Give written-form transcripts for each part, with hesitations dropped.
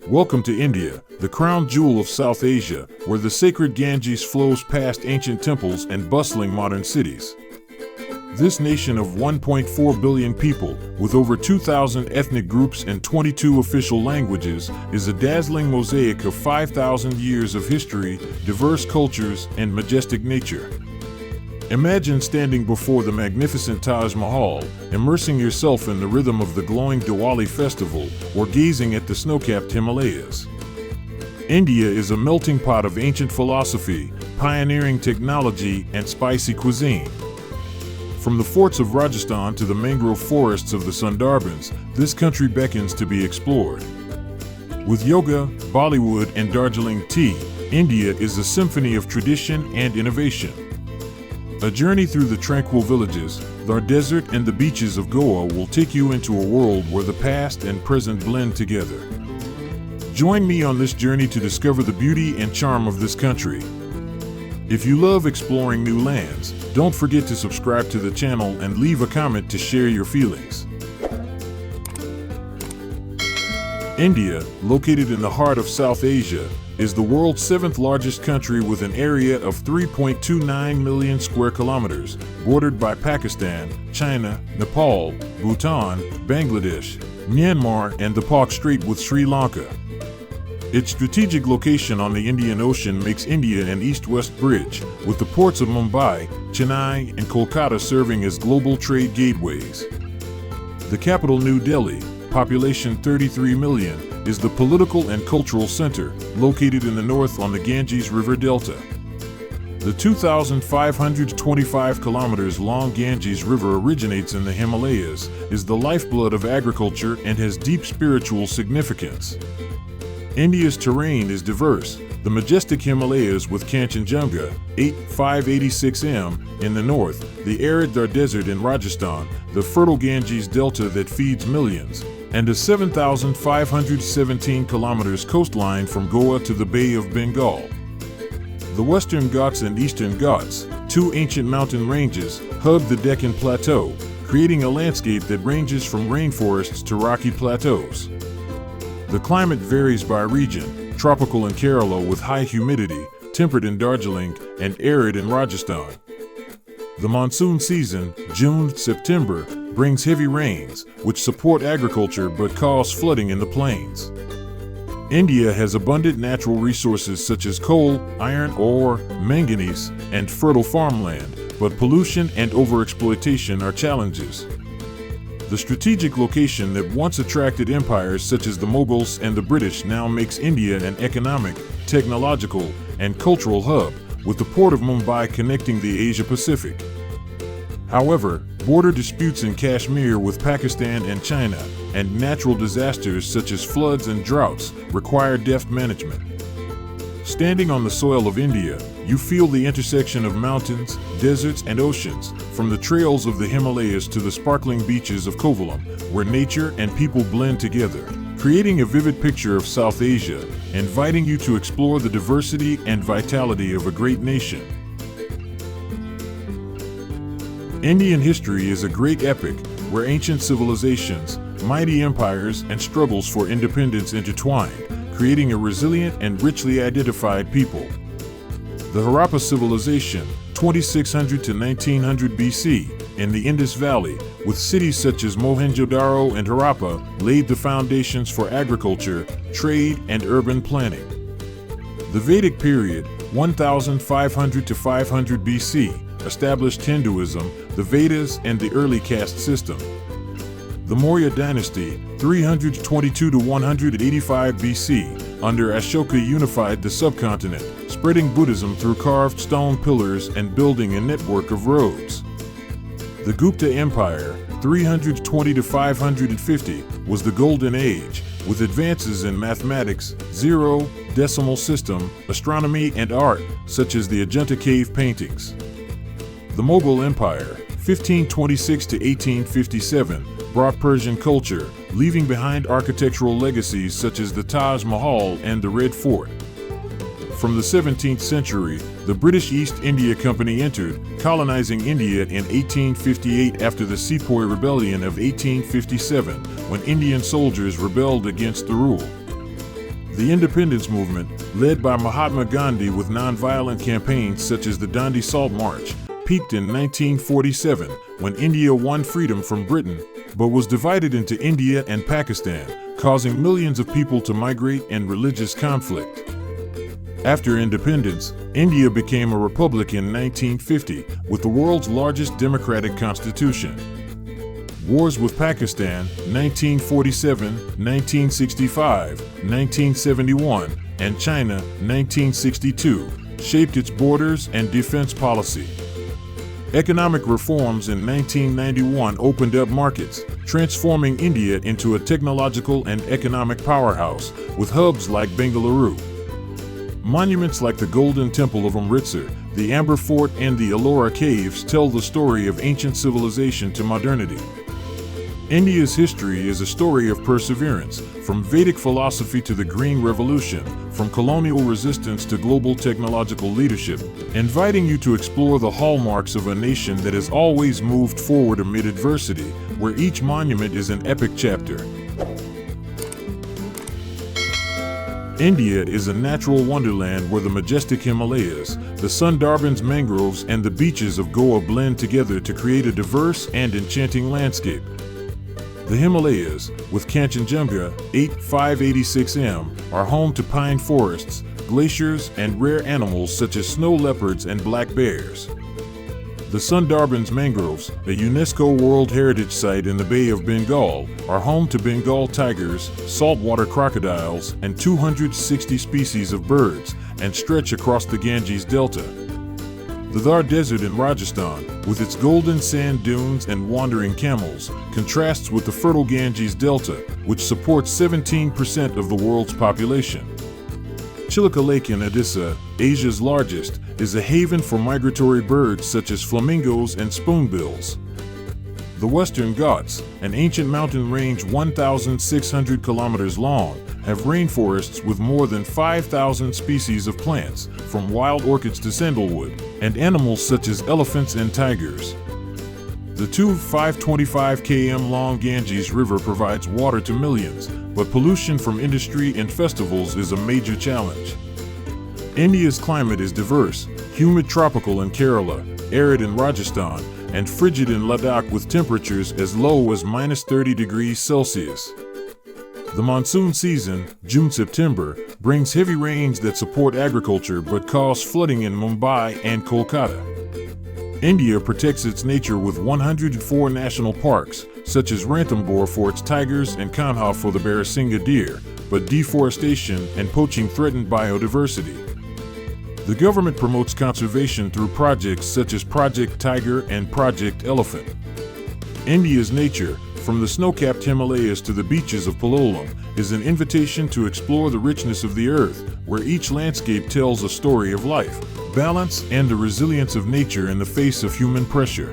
Welcome to India, the crown jewel of South Asia, where the sacred Ganges flows past ancient temples and bustling modern cities. This nation of 1.4 billion people, with over 2,000 ethnic groups and 22 official languages, is a dazzling mosaic of 5,000 years of history, diverse cultures, and majestic nature. Imagine standing before the magnificent Taj Mahal, immersing yourself in the rhythm of the glowing Diwali festival, or gazing at the snow-capped Himalayas. India is a melting pot of ancient philosophy, pioneering technology, and spicy cuisine. From the forts of Rajasthan to the mangrove forests of the Sundarbans, this country beckons to be explored. With yoga, Bollywood, and Darjeeling tea, India is a symphony of tradition and innovation. A journey through the tranquil villages, the desert, and the beaches of Goa will take you into a world where the past and present blend together. Join me on this journey to discover the beauty and charm of this country. If you love exploring new lands, don't forget to subscribe to the channel and leave a comment to share your feelings. India, located in the heart of South Asia, is the world's 7th largest country with an area of 3.29 million square kilometers, bordered by Pakistan, China, Nepal, Bhutan, Bangladesh, Myanmar, and the Pak Strait with Sri Lanka. Its strategic location on the Indian Ocean makes India an east-west bridge, with the ports of Mumbai, Chennai, and Kolkata serving as global trade gateways. The capital, New Delhi, population 33 million, is the political and cultural center, located in the north on the Ganges River Delta. The 2,525 kilometers long Ganges River originates in the Himalayas, is the lifeblood of agriculture, and has deep spiritual significance. India's terrain is diverse. The majestic Himalayas with Kanchenjunga, 8,586 m, in the north, the arid Thar Desert in Rajasthan, the fertile Ganges Delta that feeds millions, and a 7,517 kilometers coastline from Goa to the Bay of Bengal. The Western Ghats and Eastern Ghats, two ancient mountain ranges, hug the Deccan Plateau, creating a landscape that ranges from rainforests to rocky plateaus. The climate varies by region, tropical in Kerala with high humidity, temperate in Darjeeling, and arid in Rajasthan. The monsoon season, June-September, brings heavy rains, which support agriculture but cause flooding in the plains. India has abundant natural resources such as coal, iron ore, manganese, and fertile farmland, but pollution and overexploitation are challenges. The strategic location that once attracted empires such as the Mughals and the British now makes India an economic, technological, and cultural hub, with the port of Mumbai connecting the Asia-Pacific. However, border disputes in Kashmir with Pakistan and China, and natural disasters such as floods and droughts, require deft management. Standing on the soil of India, you feel the intersection of mountains, deserts, and oceans, from the trails of the Himalayas to the sparkling beaches of Kovalam, where nature and people blend together, creating a vivid picture of South Asia, inviting you to explore the diversity and vitality of a great nation. Indian history is a great epic, where ancient civilizations, mighty empires, and struggles for independence intertwine, creating a resilient and richly identified people. The Harappa civilization, 2600 to 1900 BC, in the Indus Valley, with cities such as Mohenjo-daro and Harappa, laid the foundations for agriculture, trade, and urban planning. The Vedic period, 1500 to 500 BC, established Hinduism, the Vedas, and the early caste system. The Maurya dynasty, 322 to 185 BC, under Ashoka unified the subcontinent, spreading Buddhism through carved stone pillars and building a network of roads. The Gupta Empire, 320 to 550, was the Golden Age, with advances in mathematics, zero, decimal system, astronomy, and art, such as the Ajanta cave paintings. The Mughal Empire, 1526 to 1857, brought Persian culture, leaving behind architectural legacies such as the Taj Mahal and the Red Fort. From the 17th century, the British East India Company entered, colonizing India in 1858 after the Sepoy Rebellion of 1857, when Indian soldiers rebelled against the rule. The independence movement, led by Mahatma Gandhi with nonviolent campaigns such as the Dandi Salt March, peaked in 1947 when India won freedom from Britain, but was divided into India and Pakistan, causing millions of people to migrate and religious conflict. After independence, India became a republic in 1950 with the world's largest democratic constitution. Wars with Pakistan, 1947, 1965, 1971, and China, 1962, shaped its borders and defense policy. Economic reforms in 1991 opened up markets, transforming India into a technological and economic powerhouse, with hubs like Bengaluru. Monuments like the Golden Temple of Amritsar, the Amber Fort, and the Ellora Caves tell the story of ancient civilization to modernity. India's history is a story of perseverance, from Vedic philosophy to the Green Revolution, from colonial resistance to global technological leadership, inviting you to explore the hallmarks of a nation that has always moved forward amid adversity, where each monument is an epic chapter. India is a natural wonderland where the majestic Himalayas, the Sundarbans mangroves, and the beaches of Goa blend together to create a diverse and enchanting landscape. The Himalayas, with Kanchenjunga 8586 m, are home to pine forests, glaciers, and rare animals such as snow leopards and black bears. The Sundarbans mangroves, a UNESCO World Heritage Site in the Bay of Bengal, are home to Bengal tigers, saltwater crocodiles, and 260 species of birds, and stretch across the Ganges Delta. The Thar Desert in Rajasthan, with its golden sand dunes and wandering camels, contrasts with the fertile Ganges Delta, which supports 17% of the world's population. Chilka Lake in Odisha, Asia's largest, is a haven for migratory birds such as flamingos and spoonbills. The Western Ghats, an ancient mountain range 1,600 kilometers long, have rainforests with more than 5,000 species of plants, from wild orchids to sandalwood, and animals such as elephants and tigers. The 525 km long Ganges River provides water to millions, but pollution from industry and festivals is a major challenge. India's climate is diverse, humid tropical in Kerala, arid in Rajasthan, and frigid in Ladakh with temperatures as low as -30 degrees Celsius. The monsoon season, June-September, brings heavy rains that support agriculture but cause flooding in Mumbai and Kolkata. India protects its nature with 104 national parks, such as Ranthambore for its tigers and Kanha for the Barasingha deer, but deforestation and poaching threaten biodiversity. The government promotes conservation through projects such as Project Tiger and Project Elephant. India's nature, from the snow-capped Himalayas to the beaches of Palolem, is an invitation to explore the richness of the earth, where each landscape tells a story of life, balance, and the resilience of nature in the face of human pressure.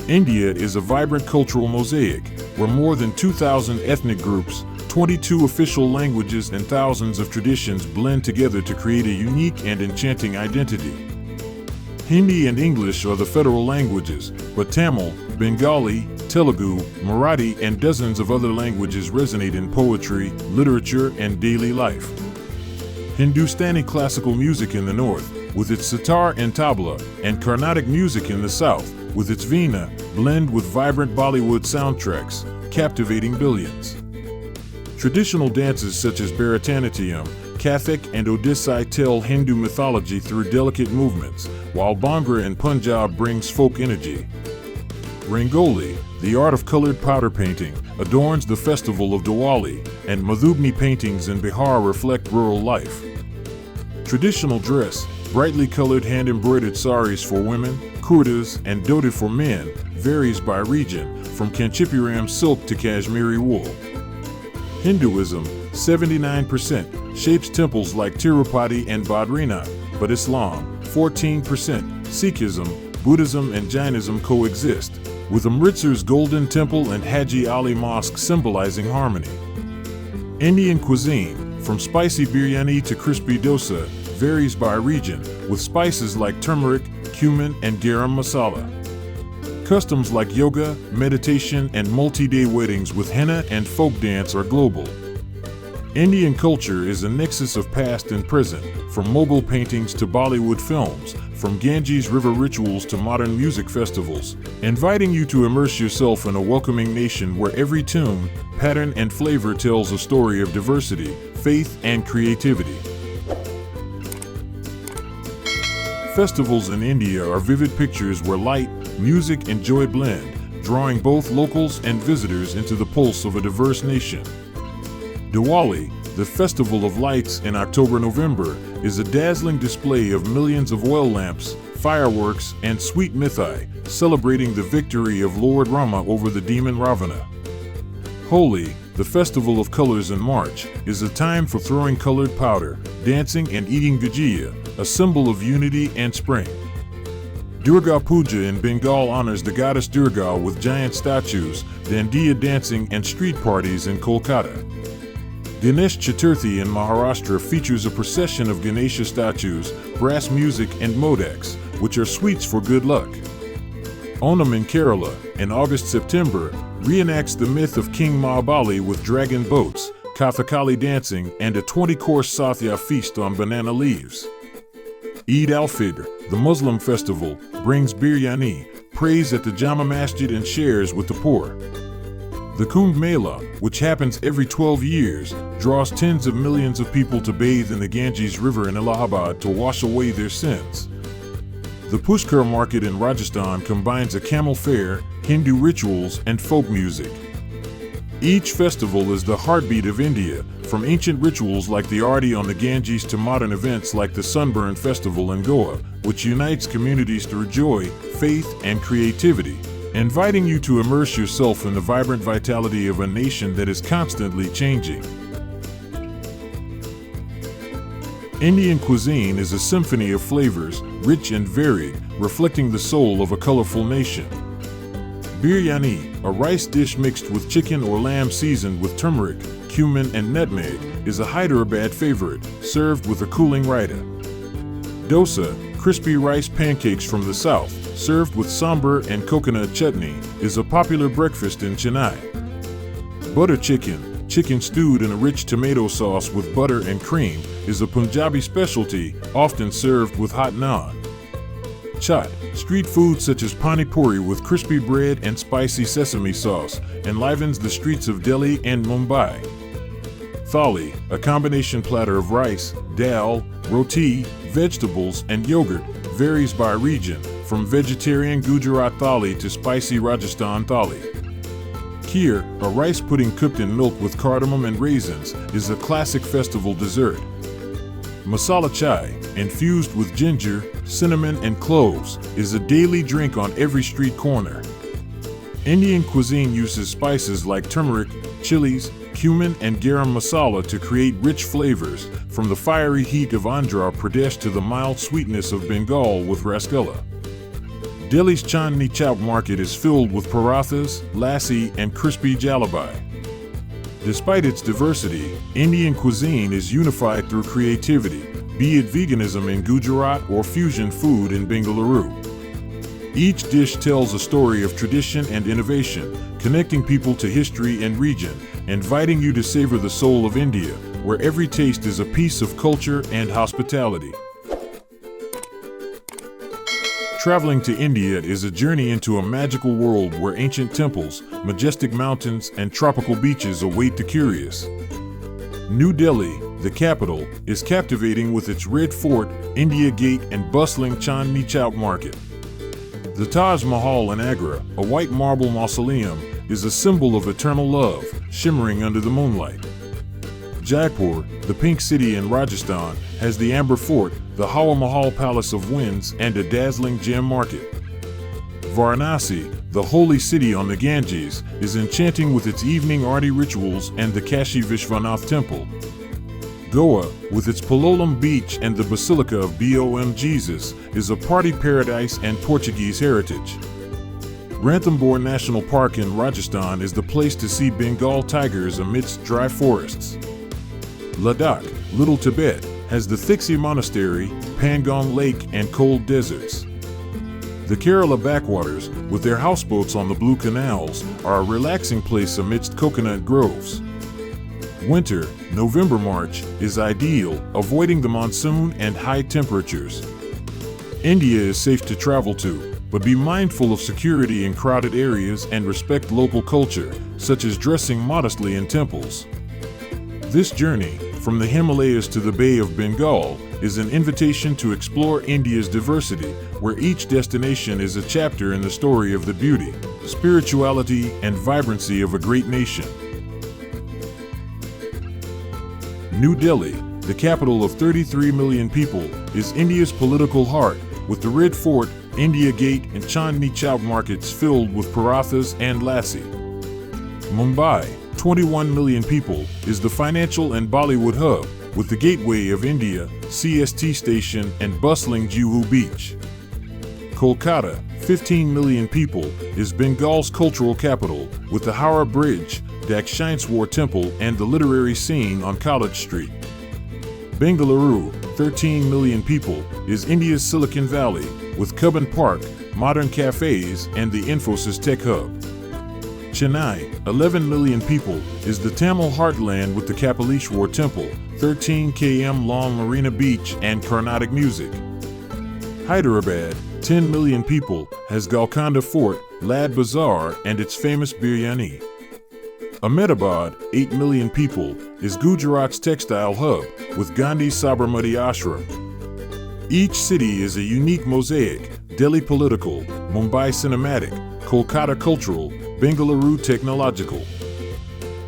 India is a vibrant cultural mosaic, where more than 2,000 ethnic groups, 22 official languages, and thousands of traditions blend together to create a unique and enchanting identity. Hindi and English are the federal languages, but Tamil, Bengali, Telugu, Marathi, and dozens of other languages resonate in poetry, literature, and daily life. Hindustani classical music in the north, with its sitar and tabla, and Carnatic music in the south, with its veena, blend with vibrant Bollywood soundtracks, captivating billions. Traditional dances such as Bharatanatyam, Kathak, and Odissi tell Hindu mythology through delicate movements, while Bhangra in Punjab brings folk energy. Rangoli, the art of colored powder painting, adorns the festival of Diwali, and Madhubni paintings in Bihar reflect rural life. Traditional dress, brightly colored hand-embroidered saris for women, kurtas, and dhoti for men, varies by region, from Kanchipuram silk to Kashmiri wool. Hinduism, 79%, shapes temples like Tirupati and Badrinath, but Islam, 14%, Sikhism, Buddhism, and Jainism coexist, with Amritsar's Golden Temple and Haji Ali Mosque symbolizing harmony. Indian cuisine, from spicy biryani to crispy dosa, varies by region, with spices like turmeric, cumin, and garam masala. Customs like yoga, meditation, and multi-day weddings with henna and folk dance are global. Indian culture is a nexus of past and present, from Mughal paintings to Bollywood films, from Ganges River rituals to modern music festivals, inviting you to immerse yourself in a welcoming nation where every tune, pattern, and flavor tells a story of diversity, faith, and creativity. Festivals in India are vivid pictures where light, music, and joy blend, drawing both locals and visitors into the pulse of a diverse nation. Diwali, the festival of lights in October-November, is a dazzling display of millions of oil lamps, fireworks, and sweet mithai, celebrating the victory of Lord Rama over the demon Ravana. Holi, the festival of colors in March, is a time for throwing colored powder, dancing, and eating gujia, a symbol of unity and spring. Durga Puja in Bengal honors the goddess Durga with giant statues, dandiya dancing, and street parties in Kolkata. Ganesh Chaturthi in Maharashtra features a procession of Ganesha statues, brass music, and modaks, which are sweets for good luck. Onam in Kerala, in August-September, reenacts the myth of King Mahabali with dragon boats, Kathakali dancing, and a 20-course Sathya feast on banana leaves. Eid al-Fitr, the Muslim festival, brings biryani, prays at the Jama Masjid, and shares with the poor. The Kumbh Mela, which happens every 12 years, draws tens of millions of people to bathe in the Ganges River in Allahabad to wash away their sins. The Pushkar market in Rajasthan combines a camel fair, Hindu rituals, and folk music. Each festival is the heartbeat of India, from ancient rituals like the Aarti on the Ganges to modern events like the Sunburn Festival in Goa, which unites communities through joy, faith, and creativity, inviting you to immerse yourself in the vibrant vitality of a nation that is constantly changing. Indian cuisine is a symphony of flavors, rich and varied, reflecting the soul of a colorful nation. Biryani, a rice dish mixed with chicken or lamb seasoned with turmeric, cumin, and nutmeg, is a Hyderabad favorite, served with a cooling raita. Dosa, crispy rice pancakes from the south, served with sambar and coconut chutney, is a popular breakfast in Chennai. Butter chicken, chicken stewed in a rich tomato sauce with butter and cream, is a Punjabi specialty, often served with hot naan. Chaat, street food such as pani puri with crispy bread and spicy sesame sauce, enlivens the streets of Delhi and Mumbai. Thali, a combination platter of rice, dal, roti, vegetables, and yogurt, varies by region, from vegetarian Gujarat thali to spicy Rajasthan thali. Kheer, a rice pudding cooked in milk with cardamom and raisins, is a classic festival dessert. Masala chai, infused with ginger, cinnamon, and cloves, is a daily drink on every street corner. Indian cuisine uses spices like turmeric, chilies, cumin, and garam masala to create rich flavors, from the fiery heat of Andhra Pradesh to the mild sweetness of Bengal with rasgulla. Delhi's Chandni Chowk market is filled with parathas, lassi, and crispy jalebi. Despite its diversity, Indian cuisine is unified through creativity, be it veganism in Gujarat or fusion food in Bengaluru. Each dish tells a story of tradition and innovation, connecting people to history and region, inviting you to savor the soul of India, where every taste is a piece of culture and hospitality. Traveling to India is a journey into a magical world where ancient temples, majestic mountains, and tropical beaches await the curious. New Delhi, the capital, is captivating with its Red Fort, India Gate, and bustling Chandni Chowk market. The Taj Mahal in Agra, a white marble mausoleum, is a symbol of eternal love, shimmering under the moonlight. Jaipur, the Pink City in Rajasthan, has the Amber Fort, the Hawa Mahal Palace of Winds, and a dazzling gem market. Varanasi, the holy city on the Ganges, is enchanting with its evening Aarti rituals and the Kashi Vishwanath Temple. Goa, with its Palolem Beach and the Basilica of Bom Jesus, is a party paradise and Portuguese heritage. Ranthambore National Park in Rajasthan is the place to see Bengal tigers amidst dry forests. Ladakh, Little Tibet, has the Thixi Monastery, Pangong Lake, and cold deserts. The Kerala backwaters, with their houseboats on the blue canals, are a relaxing place amidst coconut groves. Winter, November-March, is ideal, avoiding the monsoon and high temperatures. India is safe to travel to, but be mindful of security in crowded areas and respect local culture, such as dressing modestly in temples. This journey, from the Himalayas to the Bay of Bengal, is an invitation to explore India's diversity, where each destination is a chapter in the story of the beauty, spirituality, and vibrancy of a great nation. New Delhi, the capital of 33 million people, is India's political heart, with the Red Fort, India Gate, and Chandni Chowk markets filled with parathas and lassi. Mumbai, 21 million people, is the financial and Bollywood hub, with the Gateway of India, CST station, and bustling Juhu Beach. Kolkata, 15 million people, is Bengal's cultural capital, with the Howrah Bridge, Dakshineswar Temple, and the literary scene on College Street. Bengaluru, 13 million people, is India's Silicon Valley, with Cubbon Park, modern cafes, and the Infosys Tech Hub. Chennai, 11 million people, is the Tamil heartland with the Kapalishwar Temple, 13 km long Marina Beach, and Carnatic music. Hyderabad, 10 million people, has Golconda Fort, Lad Bazaar, and its famous biryani. Ahmedabad, 8 million people, is Gujarat's textile hub, with Gandhi's Sabarmati Ashram. Each city is a unique mosaic: Delhi political, Mumbai cinematic, Kolkata cultural, Bengaluru technological.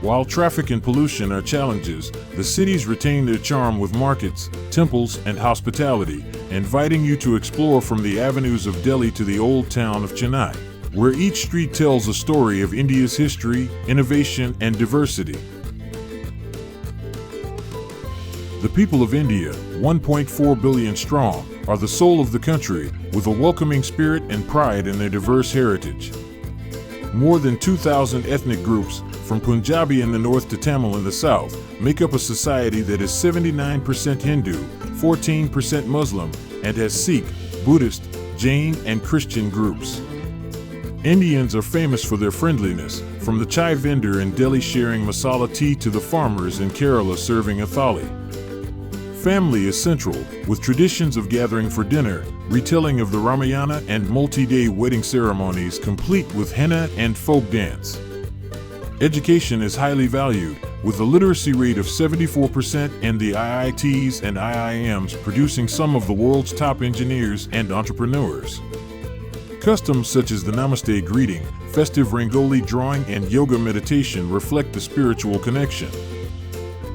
While traffic and pollution are challenges, the cities retain their charm with markets, temples, and hospitality, inviting you to explore from the avenues of Delhi to the old town of Chennai, where each street tells a story of India's history, innovation, and diversity. The people of India, 1.4 billion strong, are the soul of the country, with a welcoming spirit and pride in their diverse heritage. More than 2,000 ethnic groups, from Punjabi in the north to Tamil in the south, make up a society that is 79% Hindu, 14% Muslim, and has Sikh, Buddhist, Jain, and Christian groups. Indians are famous for their friendliness, from the chai vendor in Delhi sharing masala tea to the farmers in Kerala serving a thali. Family is central, with traditions of gathering for dinner, retelling of the Ramayana, and multi-day wedding ceremonies complete with henna and folk dance. Education is highly valued, with a literacy rate of 74% and the IITs and IIMs producing some of the world's top engineers and entrepreneurs. Customs such as the Namaste greeting, festive Rangoli drawing, and yoga meditation reflect the spiritual connection.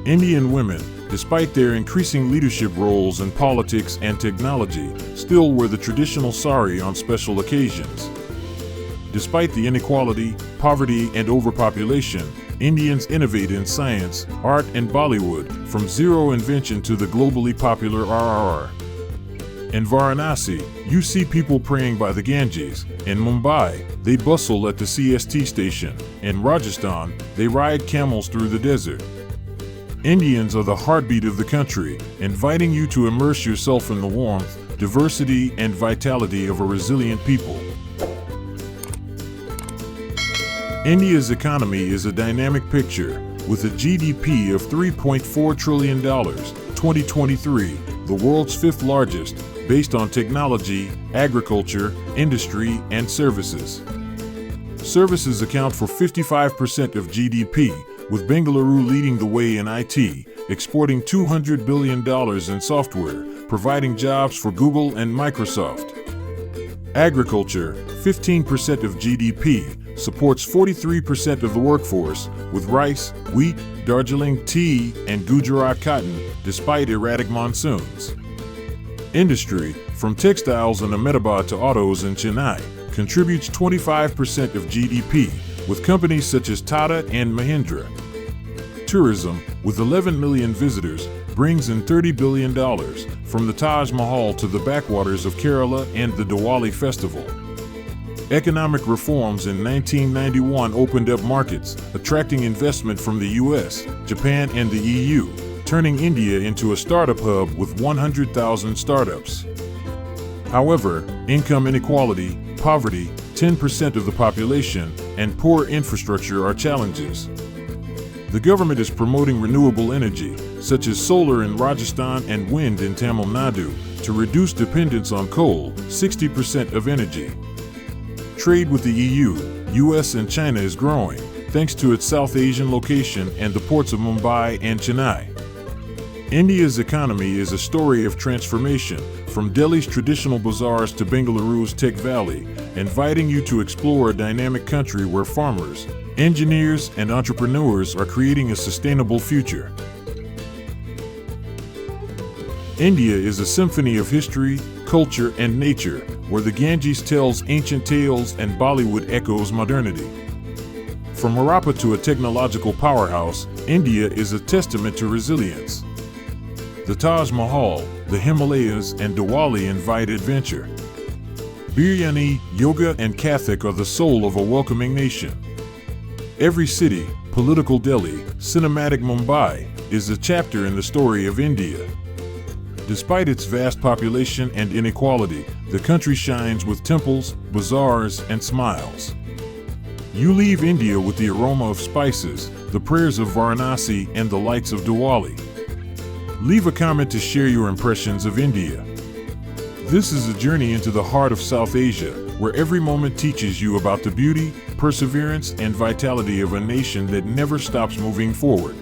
Indian women, despite their increasing leadership roles in politics and technology, still wear the traditional sari on special occasions. Despite the inequality, poverty, and overpopulation, Indians innovate in science, art, and Bollywood, from zero invention to the globally popular RRR. In Varanasi, you see people praying by the Ganges. In Mumbai, they bustle at the CST station. In Rajasthan, they ride camels through the desert. Indians are the heartbeat of the country, inviting you to immerse yourself in the warmth, diversity, and vitality of a resilient people. India's economy is a dynamic picture, with a GDP of $3.4 trillion, 2023, the world's fifth largest, based on technology, agriculture, industry, and services. Services account for 55% of GDP, with Bengaluru leading the way in IT, exporting $200 billion in software, providing jobs for Google and Microsoft. Agriculture, 15% of GDP, supports 43% of the workforce, with rice, wheat, Darjeeling tea, and Gujarat cotton, despite erratic monsoons. Industry, from textiles in Ahmedabad to autos in Chennai, contributes 25% of GDP, with companies such as Tata and Mahindra. Tourism, with 11 million visitors, brings in $30 billion, from the Taj Mahal to the backwaters of Kerala and the Diwali festival. Economic reforms in 1991 opened up markets, attracting investment from the US, Japan, and the EU, turning India into a startup hub with 100,000 startups. However, income inequality, poverty, 10% of the population, and poor infrastructure are challenges. The government is promoting renewable energy, such as solar in Rajasthan and wind in Tamil Nadu, to reduce dependence on coal, 60% of energy. Trade with the EU, US, and China is growing, thanks to its South Asian location and the ports of Mumbai and Chennai. India's economy is a story of transformation, from Delhi's traditional bazaars to Bengaluru's Tech Valley, inviting you to explore a dynamic country where farmers, engineers, and entrepreneurs are creating a sustainable future. India is a symphony of history, culture, and nature, where the Ganges tells ancient tales and Bollywood echoes modernity. From Harappa to a technological powerhouse, India is a testament to resilience. The Taj Mahal, the Himalayas, and Diwali invite adventure. Biryani, yoga, and Kathak are the soul of a welcoming nation. Every city, political Delhi, cinematic Mumbai, is a chapter in the story of India. Despite its vast population and inequality, the country shines with temples, bazaars, and smiles. You leave India with the aroma of spices, the prayers of Varanasi, and the lights of Diwali. Leave a comment to share your impressions of India. This is a journey into the heart of South Asia, where every moment teaches you about the beauty, perseverance, and vitality of a nation that never stops moving forward.